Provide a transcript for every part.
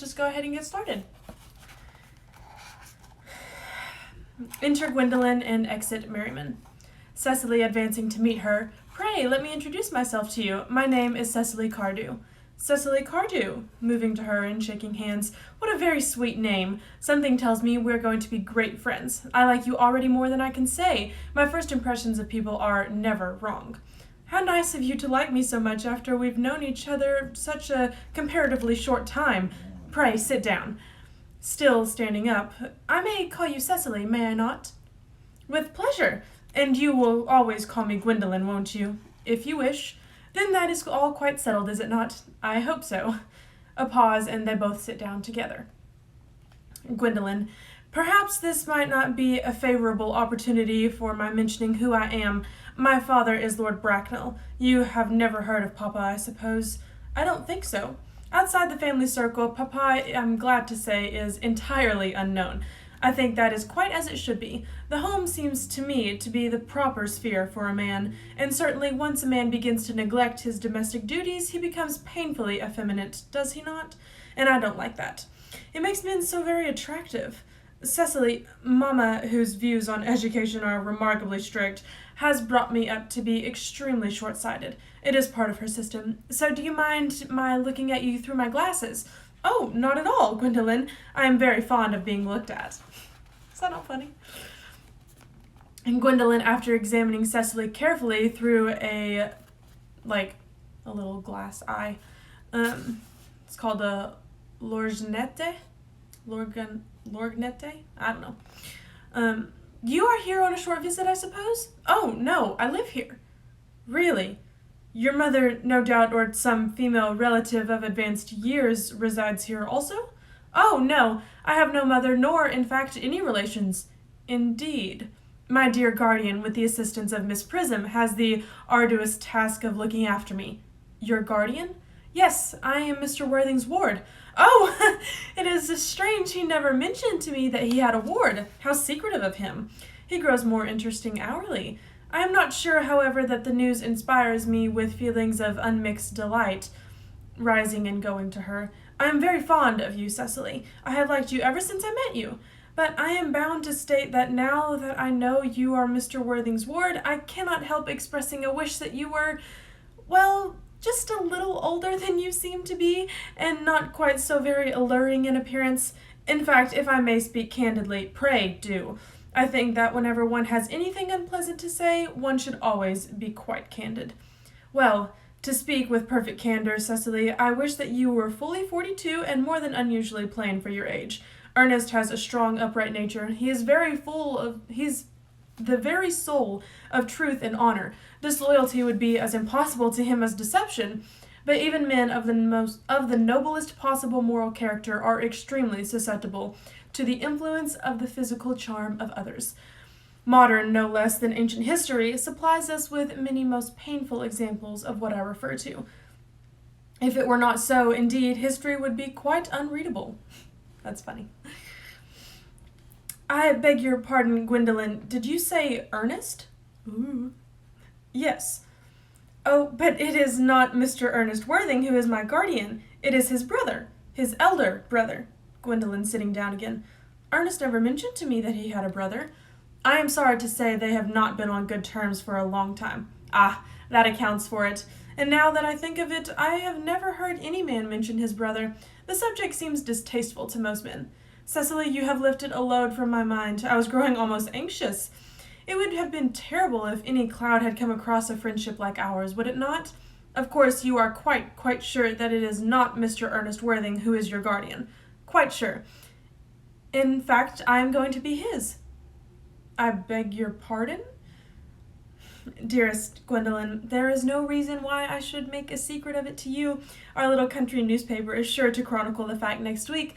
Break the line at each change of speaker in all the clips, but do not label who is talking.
Just go ahead and get started. Enter Gwendolyn and exit Merriman. Cecily advancing to meet her. Pray, let me introduce myself to you. My name is Cecily Cardew. Cecily Cardew, moving to her and shaking hands. What a very sweet name. Something tells me we're going to be great friends. I like you already more than I can say. My first impressions of people are never wrong. How nice of you to like me so much after we've known each other such a comparatively short time. Pray, sit down. Still standing up. I may call you Cecily, may I not? With pleasure. And you will always call me Gwendolyn, won't you? If you wish. Then that is all quite settled, is it not? I hope so. A pause, and they both sit down together. Gwendolyn. Perhaps this might not be a favorable opportunity for my mentioning who I am. My father is Lord Bracknell. You have never heard of Papa, I suppose? I don't think so. Outside the family circle, Papa, I'm glad to say, is entirely unknown. I think that is quite as it should be. The home seems to me to be the proper sphere for a man, and certainly once a man begins to neglect his domestic duties, he becomes painfully effeminate, does he not? And I don't like that. It makes men so very attractive. Cecily, Mama, whose views on education are remarkably strict, has brought me up to be extremely short-sighted. It is part of her system. So do you mind my looking at you through my glasses? Oh, not at all, Gwendolyn. I am very fond of being looked at. Is that not funny? And Gwendolyn, after examining Cecily carefully through a little glass eye, it's called a lorgnette? Lorgnette? I don't know. You are here on a short visit, I suppose? Oh, no, I live here. Really? Your mother, no doubt, or some female relative of advanced years resides here also? Oh, no, I have no mother, nor, in fact, any relations. Indeed. My dear guardian, with the assistance of Miss Prism, has the arduous task of looking after me. Your guardian? Yes, I am Mr. Worthing's ward. Oh, it is strange he never mentioned to me that he had a ward. How secretive of him. He grows more interesting hourly. I am not sure, however, that the news inspires me with feelings of unmixed delight. Rising and going to her. I am very fond of you, Cecily. I have liked you ever since I met you. But I am bound to state that now that I know you are Mr. Worthing's ward, I cannot help expressing a wish that you were, well, just a little older than you seem to be, and not quite so very alluring in appearance. In fact, if I may speak candidly, pray do. I think that whenever one has anything unpleasant to say, one should always be quite candid. Well, to speak with perfect candor, Cecily, I wish that you were fully 42 and more than unusually plain for your age. Ernest has a strong, upright nature. He's the very soul of truth and honor. Disloyalty would be as impossible to him as deception, but even men of the noblest possible moral character are extremely susceptible to the influence of the physical charm of others. Modern, no less than ancient history, supplies us with many most painful examples of what I refer to. If it were not so, indeed, history would be quite unreadable. That's funny. I beg your pardon, Gwendolyn. Did you say Ernest? Ooh. Yes. Oh, but it is not Mr. Ernest Worthing who is my guardian. It is his brother, his elder brother. Gwendolyn sitting down again. Ernest never mentioned to me that he had a brother. I am sorry to say they have not been on good terms for a long time. Ah, that accounts for it. And now that I think of it, I have never heard any man mention his brother. The subject seems distasteful to most men. Cecily, you have lifted a load from my mind. I was growing almost anxious. It would have been terrible if any cloud had come across a friendship like ours, would it not? Of course, you are quite sure that it is not Mr. Ernest Worthing who is your guardian. Quite sure. In fact, I am going to be his. I beg your pardon? Dearest Gwendolyn, there is no reason why I should make a secret of it to you. Our little country newspaper is sure to chronicle the fact next week.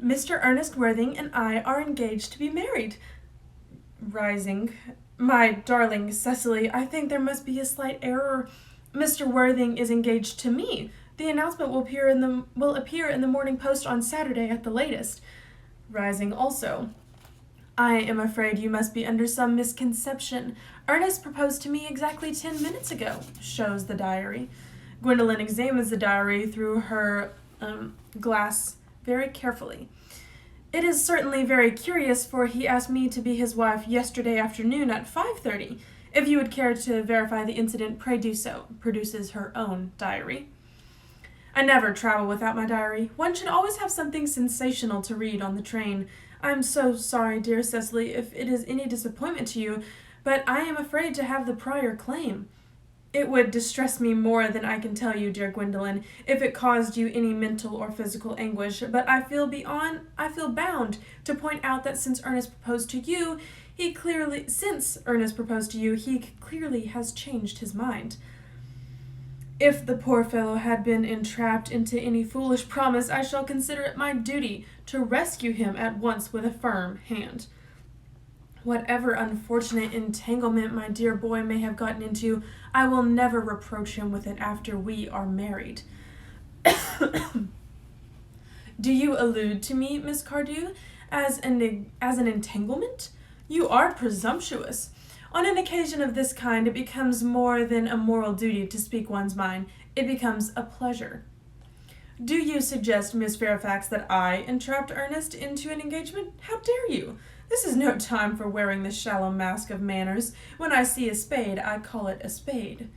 Mr. Ernest Worthing and I are engaged to be married. Rising. My darling Cecily, I think there must be a slight error. Mr. Worthing is engaged to me. The announcement will appear in the Morning Post on Saturday at the latest. Rising also. I am afraid you must be under some misconception. Ernest proposed to me exactly 10 minutes ago, shows the diary. Gwendolyn examines the diary through her glass very carefully. It is certainly very curious, for he asked me to be his wife yesterday afternoon at 5:30. If you would care to verify the incident, pray do so. Produces her own diary. I never travel without my diary. One should always have something sensational to read on the train. I am so sorry, dear Cecily, if it is any disappointment to you, but I am afraid to have the prior claim. It would distress me more than I can tell you, dear Gwendolen, if it caused you any mental or physical anguish, but I feel bound to point out that since Ernest proposed to you, he clearly has changed his mind. If the poor fellow had been entrapped into any foolish promise, I shall consider it my duty to rescue him at once with a firm hand. Whatever unfortunate entanglement my dear boy may have gotten into, I will never reproach him with it after we are married. Do you allude to me, Miss Cardew, as an entanglement? You are presumptuous. On an occasion of this kind, it becomes more than a moral duty to speak one's mind. It becomes a pleasure. Do you suggest, Miss Fairfax, that I entrapped Ernest into an engagement? How dare you? This is no time for wearing the shallow mask of manners. When I see a spade, I call it a spade.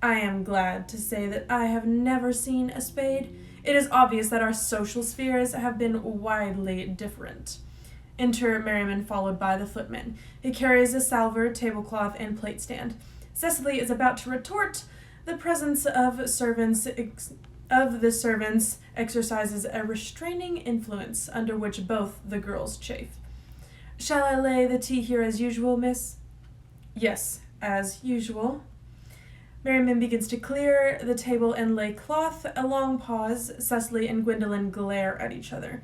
I am glad to say that I have never seen a spade. It is obvious that our social spheres have been widely different. Enter Merriman, followed by the footman. He carries a salver, tablecloth, and plate stand. Cecily is about to retort. The presence of the servants exercises a restraining influence under which both the girls chafe. Shall I lay the tea here as usual, miss? Yes, as usual. Merriman begins to clear the table and lay cloth. A long pause. Cecily and Gwendolen glare at each other.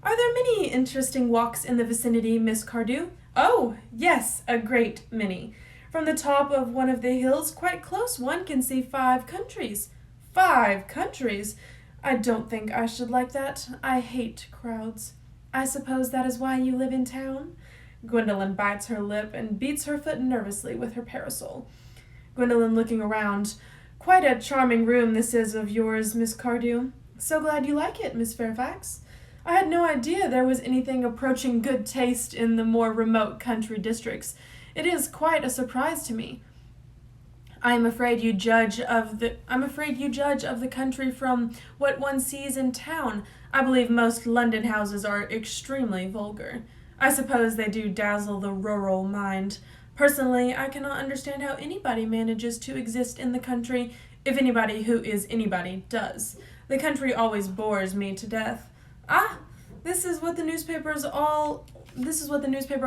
Are there many interesting walks in the vicinity, Miss Cardew? Oh, yes, a great many. From the top of one of the hills, quite close, one can see 5 countries. 5 countries? I don't think I should like that. I hate crowds. I suppose that is why you live in town? Gwendolen bites her lip and beats her foot nervously with her parasol. Gwendolen, looking around. Quite a charming room this is of yours, Miss Cardew. So glad you like it, Miss Fairfax. I had no idea there was anything approaching good taste in the more remote country districts. It is quite a surprise to me. I am afraid you judge of the country from what one sees in town. I believe most London houses are extremely vulgar. I suppose they do dazzle the rural mind. Personally, I cannot understand how anybody manages to exist in the country, if anybody who is anybody does. The country always bores me to death. Ah, this is what the newspaper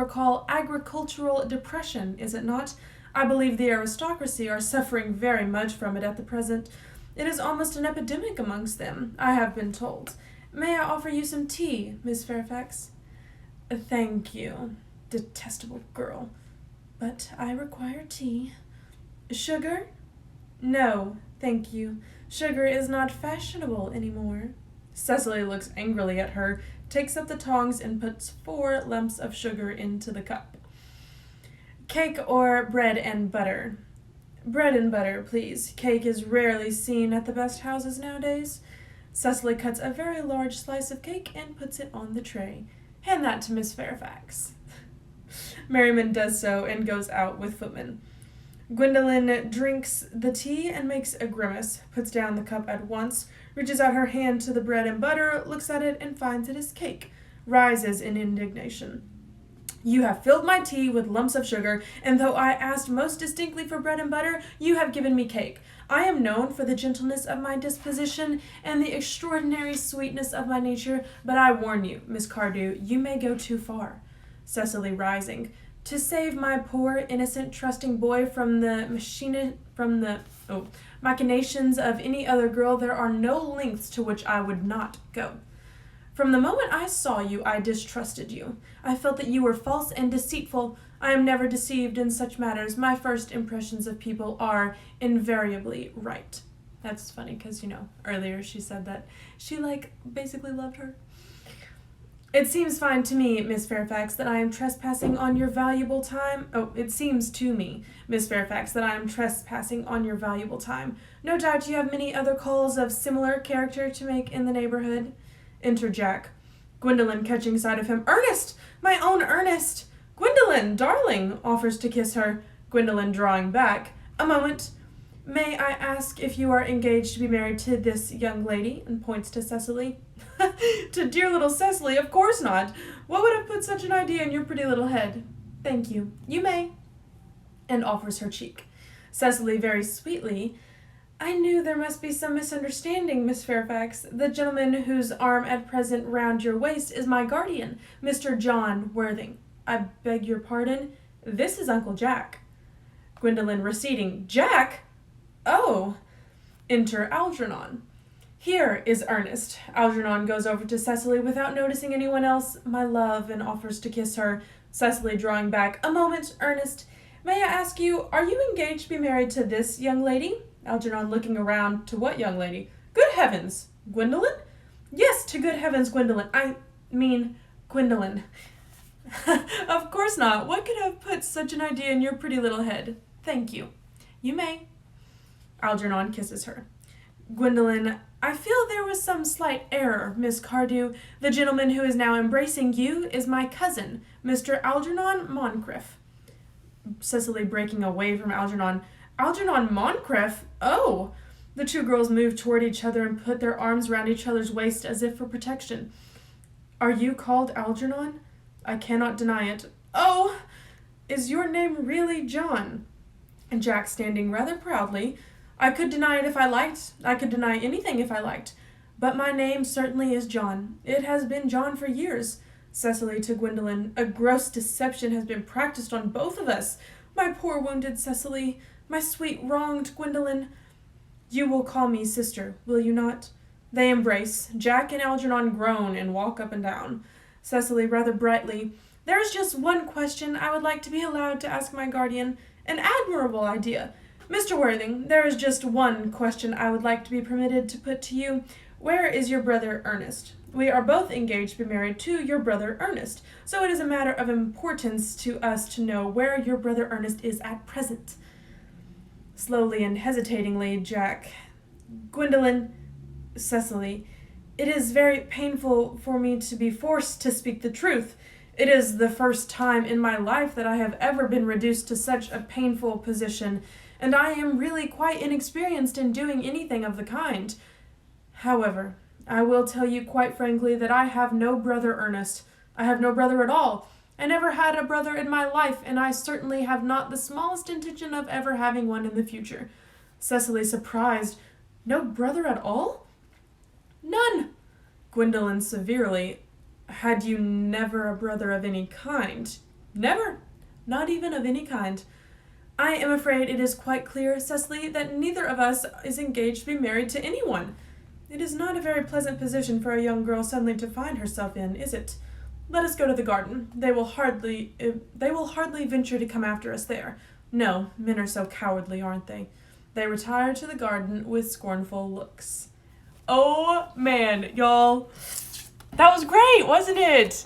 call agricultural depression, is it not? I believe the aristocracy are suffering very much from it at the present. It is almost an epidemic amongst them, I have been told. May I offer you some tea, Miss Fairfax? Thank you, detestable girl. But I require tea. Sugar? No, thank you. Sugar is not fashionable anymore. Cecily looks angrily at her, takes up the tongs, and puts 4 lumps of sugar into the cup. Cake or bread and butter? Bread and butter, please. Cake is rarely seen at the best houses nowadays. Cecily cuts a very large slice of cake and puts it on the tray. Hand that to Miss Fairfax. Merriman does so and goes out with footman. Gwendolen drinks the tea and makes a grimace, puts down the cup at once, reaches out her hand to the bread and butter, looks at it and finds it is cake, rises in indignation. You have filled my tea with lumps of sugar, and though I asked most distinctly for bread and butter, you have given me cake. I am known for the gentleness of my disposition and the extraordinary sweetness of my nature, but I warn you, Miss Cardew, you may go too far. Cecily, rising. To save my poor, innocent, trusting boy from the machinations of any other girl, there are no lengths to which I would not go. From the moment I saw you, I distrusted you. I felt that you were false and deceitful. I am never deceived in such matters. My first impressions of people are invariably right. That's funny because, earlier she said that she, basically loved her. It seems fine to me, Miss Fairfax, that I am trespassing on your valuable time. It seems to me, Miss Fairfax, that I am trespassing on your valuable time. No doubt you have many other calls of similar character to make in the neighborhood. Enter Jack. Gwendolen, catching sight of him. Ernest! My own Ernest! Gwendolen, darling, offers to kiss her. Gwendolen, drawing back. A moment. May I ask if you are engaged to be married to this young lady? And points to Cecily. To dear little Cecily, of course not. What would have put such an idea in your pretty little head? Thank you. You may. And offers her cheek. Cecily, very sweetly. I knew there must be some misunderstanding, Miss Fairfax. The gentleman whose arm at present round your waist is my guardian, Mr. John Worthing. I beg your pardon. This is Uncle Jack. Gwendolen, receding. Jack? Oh. Enter Algernon. Here is Ernest. Algernon goes over to Cecily without noticing anyone else. My love, and offers to kiss her. Cecily, drawing back. A moment, Ernest. May I ask you, are you engaged to be married to this young lady? Algernon, looking around. To what young lady? Good heavens! Gwendolen? Yes, to good heavens, Gwendolen. I mean, Gwendolen. Of course not. What could have put such an idea in your pretty little head? Thank you. You may. Algernon kisses her. Gwendolen, I feel there was some slight error, Miss Cardew. The gentleman who is now embracing you is my cousin, Mr. Algernon Moncrief. Cecily, breaking away from Algernon. Algernon Moncrief? Oh! The two girls moved toward each other and put their arms round each other's waist as if for protection. Are you called Algernon? I cannot deny it. Oh! Is your name really John? And Jack, standing rather proudly. I could deny it if I liked. I could deny anything if I liked. But my name certainly is John. It has been John for years. Cecily, to Gwendolen, a gross deception has been practiced on both of us. My poor wounded Cecily, my sweet wronged Gwendolen. You will call me sister, will you not? They embrace. Jack and Algernon groan and walk up and down. Cecily, rather brightly, there is just one question I would like to be allowed to ask my guardian. An admirable idea. Mr. Worthing, there is just one question I would like to be permitted to put to you. Where is your brother Ernest? We are both engaged to be married to your brother Ernest, so it is a matter of importance to us to know where your brother Ernest is at present. Slowly and hesitatingly, Jack. Gwendolen, Cecily, it is very painful for me to be forced to speak the truth. It is the first time in my life that I have ever been reduced to such a painful position, and I am really quite inexperienced in doing anything of the kind. However, I will tell you quite frankly that I have no brother Ernest. I have no brother at all. I never had a brother in my life, and I certainly have not the smallest intention of ever having one in the future. Cecily, surprised. No brother at all? None. Gwendolen, severely. Had you never a brother of any kind? Never. Not even of any kind. I am afraid it is quite clear, Cecily, that neither of us is engaged to be married to anyone. It is not a very pleasant position for a young girl suddenly to find herself in, is it? Let us go to the garden. They will hardly venture to come after us there. No, men are so cowardly, aren't they? They retire to the garden with scornful looks. Oh, man, y'all. That was great, wasn't it?